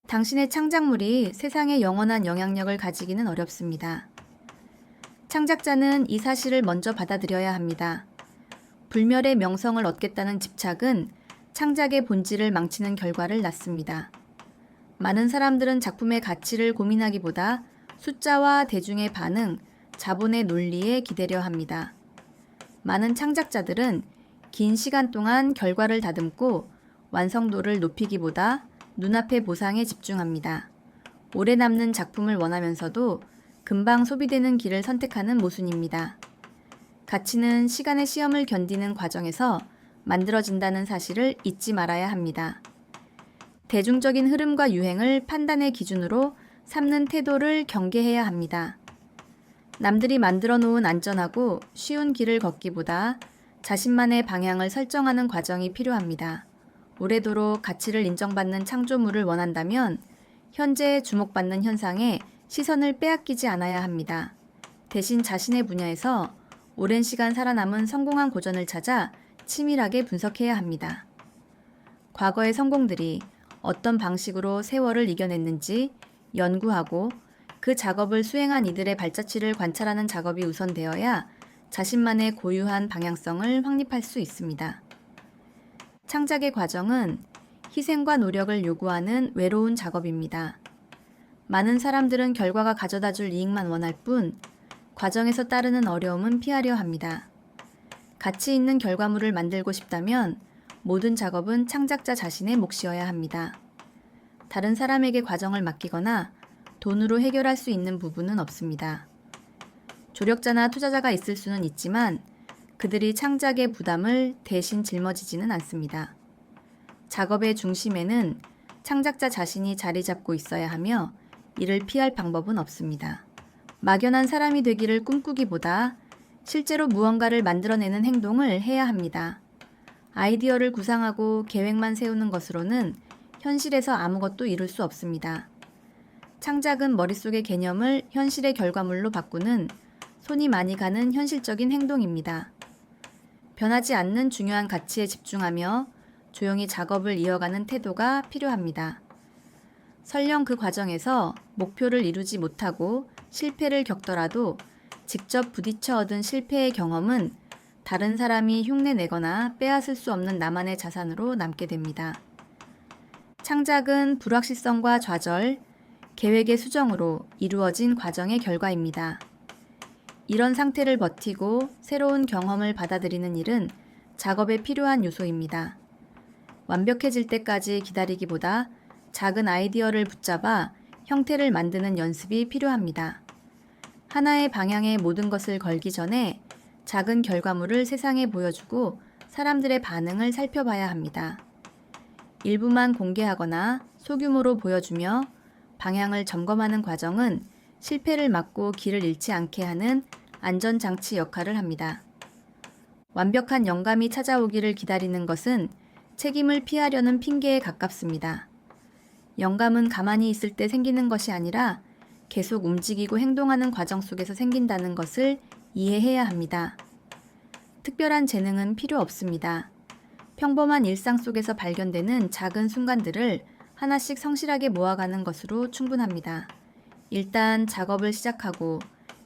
당신의 창작물이 세상에 영원한 영향력을 가지기는 어렵습니다. 창작자는 이 사실을 먼저 받아들여야 합니다. 불멸의 명성을 얻겠다는 집착은 창작의 본질을 망치는 결과를 낳습니다. 많은 사람들은 작품의 가치를 고민하기보다 숫자와 대중의 반응, 자본의 논리에 기대려 합니다. 많은 창작자들은 긴 시간 동안 결과를 다듬고 완성도를 높이기보다 눈앞의 보상에 집중합니다. 오래 남는 작품을 원하면서도 금방 소비되는 길을 선택하는 모순입니다. 가치는 시간의 시험을 견디는 과정에서 만들어진다는 사실을 잊지 말아야 합니다. 대중적인 흐름과 유행을 판단의 기준으로 삼는 태도를 경계해야 합니다. 남들이 만들어 놓은 안전하고 쉬운 길을 걷기보다 자신만의 방향을 설정하는 과정이 필요합니다. 오래도록 가치를 인정받는 창조물을 원한다면 현재 주목받는 현상에 시선을 빼앗기지 않아야 합니다. 대신 자신의 분야에서 오랜 시간 살아남은 성공한 고전을 찾아 치밀하게 분석해야 합니다. 과거의 성공들이 어떤 방식으로 세월을 이겨냈는지 연구하고 그 작업을 수행한 이들의 발자취를 관찰하는 작업이 우선되어야 자신만의 고유한 방향성을 확립할 수 있습니다. 창작의 과정은 희생과 노력을 요구하는 외로운 작업입니다. 많은 사람들은 결과가 가져다 줄 이익만 원할 뿐 과정에서 따르는 어려움은 피하려 합니다. 가치 있는 결과물을 만들고 싶다면 모든 작업은 창작자 자신의 몫이어야 합니다. 다른 사람에게 과정을 맡기거나 돈으로 해결할 수 있는 부분은 없습니다. 조력자나 투자자가 있을 수는 있지만 그들이 창작의 부담을 대신 짊어지지는 않습니다. 작업의 중심에는 창작자 자신이 자리 잡고 있어야 하며 이를 피할 방법은 없습니다. 막연한 사람이 되기를 꿈꾸기보다 실제로 무언가를 만들어내는 행동을 해야 합니다. 아이디어를 구상하고 계획만 세우는 것으로는 현실에서 아무것도 이룰 수 없습니다. 창작은 머릿속의 개념을 현실의 결과물로 바꾸는 손이 많이 가는 현실적인 행동입니다. 변하지 않는 중요한 가치에 집중하며 조용히 작업을 이어가는 태도가 필요합니다. 설령 그 과정에서 목표를 이루지 못하고 실패를 겪더라도 직접 부딪혀 얻은 실패의 경험은 다른 사람이 흉내내거나 빼앗을 수 없는 나만의 자산으로 남게 됩니다. 창작은 불확실성과 좌절, 계획의 수정으로 이루어진 과정의 결과입니다. 이런 상태를 버티고 새로운 경험을 받아들이는 일은 작업에 필요한 요소입니다. 완벽해질 때까지 기다리기보다 작은 아이디어를 붙잡아 형태를 만드는 연습이 필요합니다. 하나의 방향에 모든 것을 걸기 전에 작은 결과물을 세상에 보여주고 사람들의 반응을 살펴봐야 합니다. 일부만 공개하거나 소규모로 보여주며 방향을 점검하는 과정은 실패를 막고 길을 잃지 않게 하는 안전장치 역할을 합니다. 완벽한 영감이 찾아오기를 기다리는 것은 책임을 피하려는 핑계에 가깝습니다. 영감은 가만히 있을 때 생기는 것이 아니라 계속 움직이고 행동하는 과정 속에서 생긴다는 것을 이해해야 합니다. 특별한 재능은 필요 없습니다. 평범한 일상 속에서 발견되는 작은 순간들을 하나씩 성실하게 모아가는 것으로 충분합니다. 일단 작업을 시작하고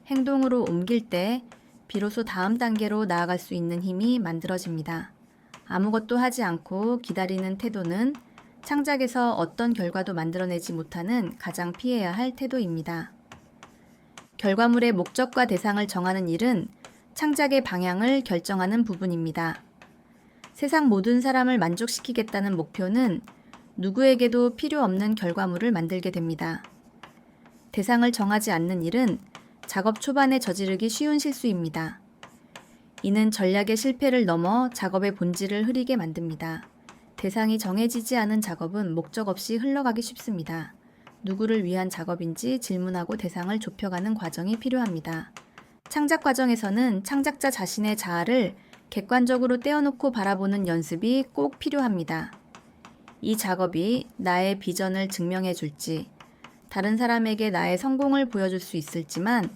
행동으로 옮길 때 비로소 다음 단계로 나아갈 수 있는 힘이 만들어집니다. 아무것도 하지 않고 기다리는 태도는 창작에서 어떤 결과도 만들어내지 못하는 가장 피해야 할 태도입니다. 결과물의 목적과 대상을 정하는 일은 창작의 방향을 결정하는 부분입니다. 세상 모든 사람을 만족시키겠다는 목표는 누구에게도 필요 없는 결과물을 만들게 됩니다. 대상을 정하지 않는 일은 작업 초반에 저지르기 쉬운 실수입니다. 이는 전략의 실패를 넘어 작업의 본질을 흐리게 만듭니다. 대상이 정해지지 않은 작업은 목적 없이 흘러가기 쉽습니다. 누구를 위한 작업인지 질문하고 대상을 좁혀가는 과정이 필요합니다. 창작 과정에서는 창작자 자신의 자아를 객관적으로 떼어놓고 바라보는 연습이 꼭 필요합니다. 이 작업이 나의 비전을 증명해 줄지, 다른 사람에게 나의 성공을 보여줄 수 있을지만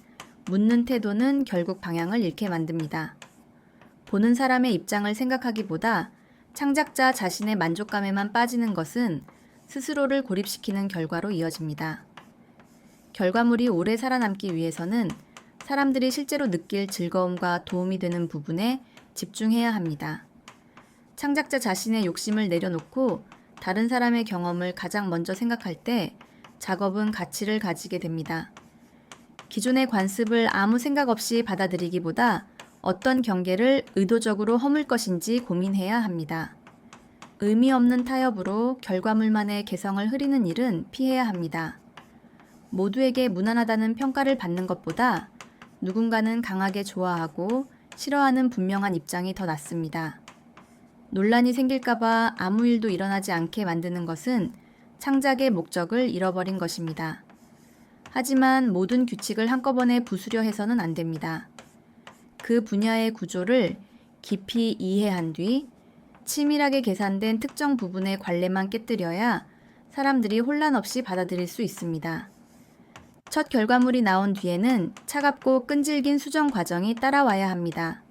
묻는 태도는 결국 방향을 잃게 만듭니다. 보는 사람의 입장을 생각하기보다 창작자 자신의 만족감에만 빠지는 것은 스스로를 고립시키는 결과로 이어집니다. 결과물이 오래 살아남기 위해서는 사람들이 실제로 느낄 즐거움과 도움이 되는 부분에 집중해야 합니다. 창작자 자신의 욕심을 내려놓고 다른 사람의 경험을 가장 먼저 생각할 때 작업은 가치를 가지게 됩니다. 기존의 관습을 아무 생각 없이 받아들이기보다 어떤 경계를 의도적으로 허물 것인지 고민해야 합니다. 의미 없는 타협으로 결과물만의 개성을 흐리는 일은 피해야 합니다. 모두에게 무난하다는 평가를 받는 것보다 누군가는 강하게 좋아하고 싫어하는 분명한 입장이 더 낫습니다. 논란이 생길까봐 아무 일도 일어나지 않게 만드는 것은 창작의 목적을 잃어버린 것입니다. 하지만 모든 규칙을 한꺼번에 부수려 해서는 안 됩니다. 그 분야의 구조를 깊이 이해한 뒤 치밀하게 계산된 특정 부분의 관례만 깨뜨려야 사람들이 혼란 없이 받아들일 수 있습니다. 첫 결과물이 나온 뒤에는 차갑고 끈질긴 수정 과정이 따라와야 합니다.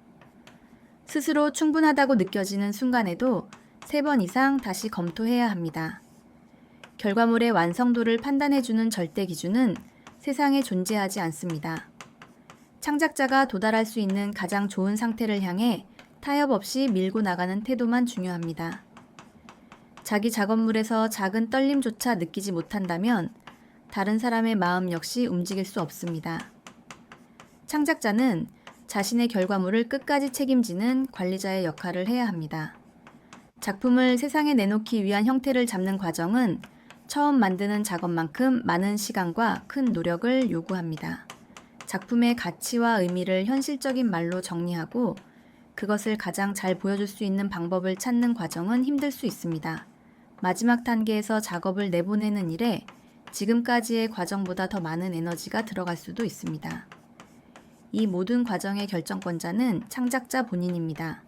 스스로 충분하다고 느껴지는 순간에도 3번 이상 다시 검토해야 합니다. 결과물의 완성도를 판단해주는 절대 기준은 세상에 존재하지 않습니다. 창작자가 도달할 수 있는 가장 좋은 상태를 향해 타협 없이 밀고 나가는 태도만 중요합니다. 자기 작업물에서 작은 떨림조차 느끼지 못한다면 다른 사람의 마음 역시 움직일 수 없습니다. 창작자는 자신의 결과물을 끝까지 책임지는 관리자의 역할을 해야 합니다. 작품을 세상에 내놓기 위한 형태를 잡는 과정은 처음 만드는 작업만큼 많은 시간과 큰 노력을 요구합니다. 작품의 가치와 의미를 현실적인 말로 정리하고 그것을 가장 잘 보여줄 수 있는 방법을 찾는 과정은 힘들 수 있습니다. 마지막 단계에서 작업을 내보내는 일에 지금까지의 과정보다 더 많은 에너지가 들어갈 수도 있습니다. 이 모든 과정의 결정권자는 창작자 본인입니다.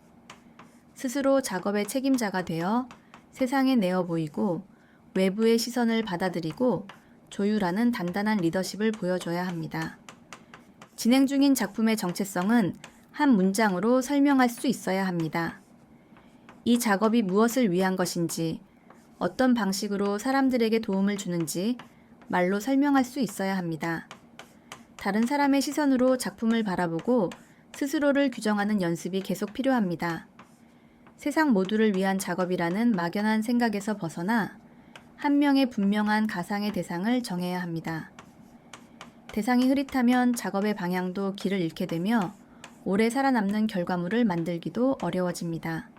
스스로 작업의 책임자가 되어 세상에 내어 보이고 외부의 시선을 받아들이고 조율하는 단단한 리더십을 보여줘야 합니다. 진행 중인 작품의 정체성은 한 문장으로 설명할 수 있어야 합니다. 이 작업이 무엇을 위한 것인지, 어떤 방식으로 사람들에게 도움을 주는지 말로 설명할 수 있어야 합니다. 다른 사람의 시선으로 작품을 바라보고 스스로를 규정하는 연습이 계속 필요합니다. 세상 모두를 위한 작업이라는 막연한 생각에서 벗어나 한 명의 분명한 가상의 대상을 정해야 합니다. 대상이 흐릿하면 작업의 방향도 길을 잃게 되며 오래 살아남는 결과물을 만들기도 어려워집니다.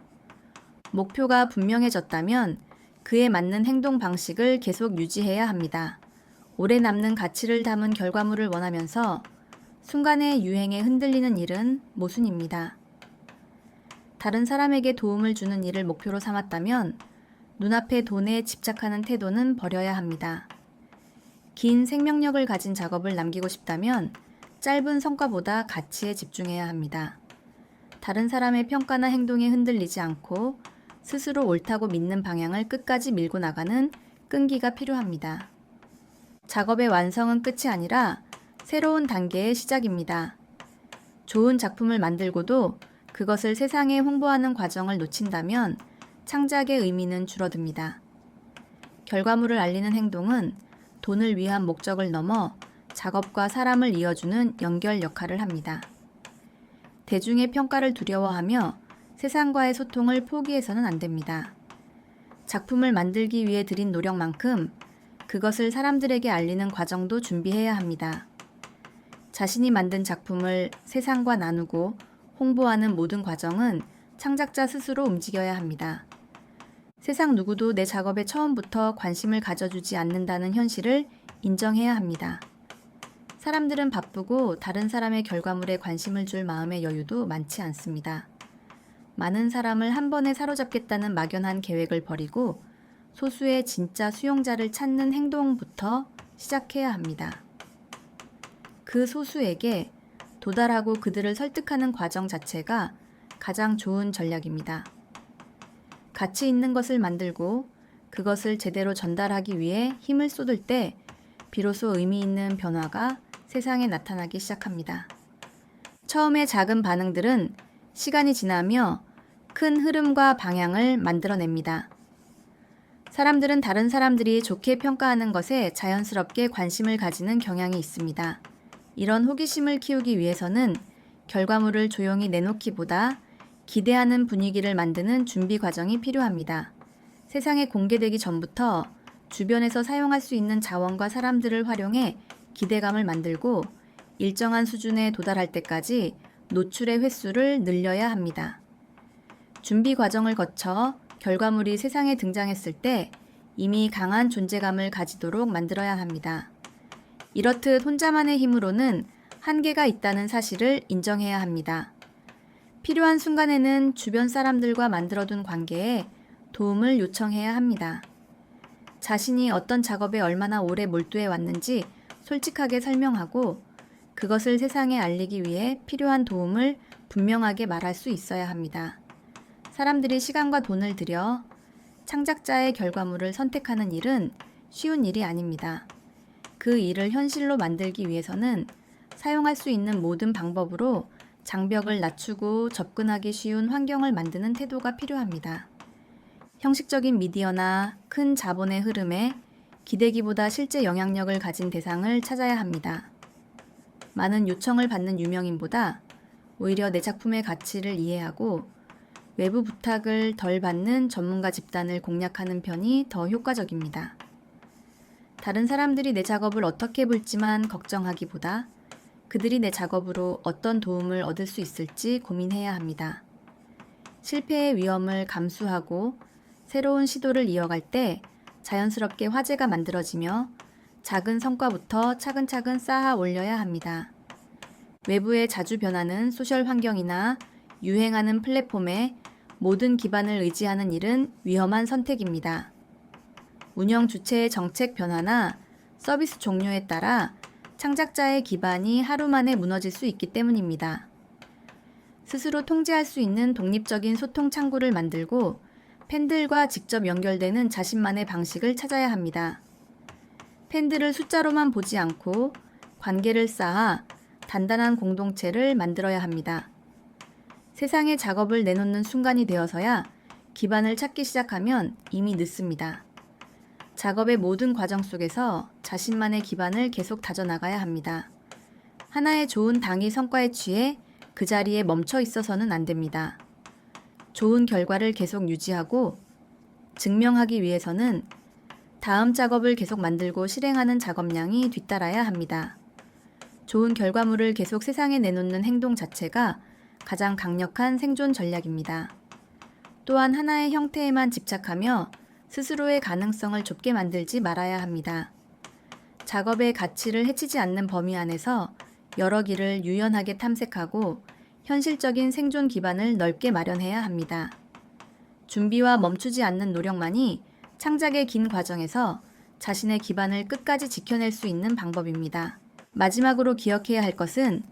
목표가 분명해졌다면 그에 맞는 행동 방식을 계속 유지해야 합니다. 오래 남는 가치를 담은 결과물을 원하면서 순간의 유행에 흔들리는 일은 모순입니다. 다른 사람에게 도움을 주는 일을 목표로 삼았다면 눈앞의 돈에 집착하는 태도는 버려야 합니다. 긴 생명력을 가진 작업을 남기고 싶다면 짧은 성과보다 가치에 집중해야 합니다. 다른 사람의 평가나 행동에 흔들리지 않고 스스로 옳다고 믿는 방향을 끝까지 밀고 나가는 끈기가 필요합니다. 작업의 완성은 끝이 아니라 새로운 단계의 시작입니다. 좋은 작품을 만들고도 그것을 세상에 홍보하는 과정을 놓친다면 창작의 의미는 줄어듭니다. 결과물을 알리는 행동은 돈을 위한 목적을 넘어 작업과 사람을 이어주는 연결 역할을 합니다. 대중의 평가를 두려워하며 세상과의 소통을 포기해서는 안 됩니다. 작품을 만들기 위해 들인 노력만큼 그것을 사람들에게 알리는 과정도 준비해야 합니다. 자신이 만든 작품을 세상과 나누고 홍보하는 모든 과정은 창작자 스스로 움직여야 합니다. 세상 누구도 내 작업에 처음부터 관심을 가져주지 않는다는 현실을 인정해야 합니다. 사람들은 바쁘고 다른 사람의 결과물에 관심을 줄 마음의 여유도 많지 않습니다. 많은 사람을 한 번에 사로잡겠다는 막연한 계획을 버리고 소수의 진짜 수용자를 찾는 행동부터 시작해야 합니다. 그 소수에게 도달하고 그들을 설득하는 과정 자체가 가장 좋은 전략입니다. 가치 있는 것을 만들고 그것을 제대로 전달하기 위해 힘을 쏟을 때 비로소 의미 있는 변화가 세상에 나타나기 시작합니다. 처음의 작은 반응들은 시간이 지나며 큰 흐름과 방향을 만들어냅니다. 사람들은 다른 사람들이 좋게 평가하는 것에 자연스럽게 관심을 가지는 경향이 있습니다. 이런 호기심을 키우기 위해서는 결과물을 조용히 내놓기보다 기대하는 분위기를 만드는 준비 과정이 필요합니다. 세상에 공개되기 전부터 주변에서 사용할 수 있는 자원과 사람들을 활용해 기대감을 만들고 일정한 수준에 도달할 때까지 노출의 횟수를 늘려야 합니다. 준비 과정을 거쳐 결과물이 세상에 등장했을 때 이미 강한 존재감을 가지도록 만들어야 합니다. 이렇듯 혼자만의 힘으로는 한계가 있다는 사실을 인정해야 합니다. 필요한 순간에는 주변 사람들과 만들어둔 관계에 도움을 요청해야 합니다. 자신이 어떤 작업에 얼마나 오래 몰두해 왔는지 솔직하게 설명하고 그것을 세상에 알리기 위해 필요한 도움을 분명하게 말할 수 있어야 합니다. 사람들이 시간과 돈을 들여 창작자의 결과물을 선택하는 일은 쉬운 일이 아닙니다. 그 일을 현실로 만들기 위해서는 사용할 수 있는 모든 방법으로 장벽을 낮추고 접근하기 쉬운 환경을 만드는 태도가 필요합니다. 형식적인 미디어나 큰 자본의 흐름에 기대기보다 실제 영향력을 가진 대상을 찾아야 합니다. 많은 요청을 받는 유명인보다 오히려 내 작품의 가치를 이해하고 외부 부탁을 덜 받는 전문가 집단을 공략하는 편이 더 효과적입니다. 다른 사람들이 내 작업을 어떻게 볼지만 걱정하기보다 그들이 내 작업으로 어떤 도움을 얻을 수 있을지 고민해야 합니다. 실패의 위험을 감수하고 새로운 시도를 이어갈 때 자연스럽게 화제가 만들어지며 작은 성과부터 차근차근 쌓아 올려야 합니다. 외부의 자주 변하는 소셜 환경이나 유행하는 플랫폼에 모든 기반을 의지하는 일은 위험한 선택입니다. 운영 주체의 정책 변화나 서비스 종료에 따라 창작자의 기반이 하루 만에 무너질 수 있기 때문입니다. 스스로 통제할 수 있는 독립적인 소통 창구를 만들고 팬들과 직접 연결되는 자신만의 방식을 찾아야 합니다. 팬들을 숫자로만 보지 않고 관계를 쌓아 단단한 공동체를 만들어야 합니다. 세상에 작업을 내놓는 순간이 되어서야 기반을 찾기 시작하면 이미 늦습니다. 작업의 모든 과정 속에서 자신만의 기반을 계속 다져나가야 합니다. 하나의 좋은 당일 성과에 취해 그 자리에 멈춰 있어서는 안 됩니다. 좋은 결과를 계속 유지하고 증명하기 위해서는 다음 작업을 계속 만들고 실행하는 작업량이 뒤따라야 합니다. 좋은 결과물을 계속 세상에 내놓는 행동 자체가 가장 강력한 생존 전략입니다. 또한 하나의 형태에만 집착하며 스스로의 가능성을 좁게 만들지 말아야 합니다. 작업의 가치를 해치지 않는 범위 안에서 여러 길을 유연하게 탐색하고 현실적인 생존 기반을 넓게 마련해야 합니다. 준비와 멈추지 않는 노력만이 창작의 긴 과정에서 자신의 기반을 끝까지 지켜낼 수 있는 방법입니다. 마지막으로 기억해야 할 것은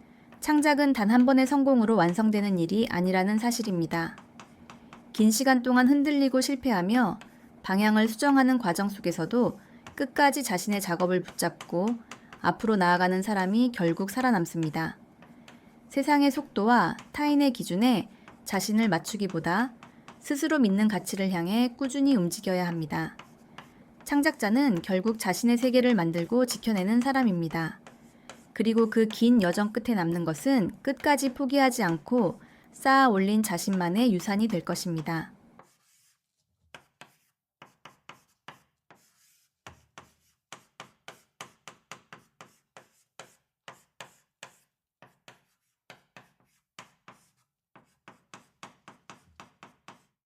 창작은 단 한 번의 성공으로 완성되는 일이 아니라는 사실입니다. 긴 시간 동안 흔들리고 실패하며 방향을 수정하는 과정 속에서도 끝까지 자신의 작업을 붙잡고 앞으로 나아가는 사람이 결국 살아남습니다. 세상의 속도와 타인의 기준에 자신을 맞추기보다 스스로 믿는 가치를 향해 꾸준히 움직여야 합니다. 창작자는 결국 자신의 세계를 만들고 지켜내는 사람입니다. 그리고 그 긴 여정 끝에 남는 것은 끝까지 포기하지 않고 쌓아 올린 자신만의 유산이 될 것입니다.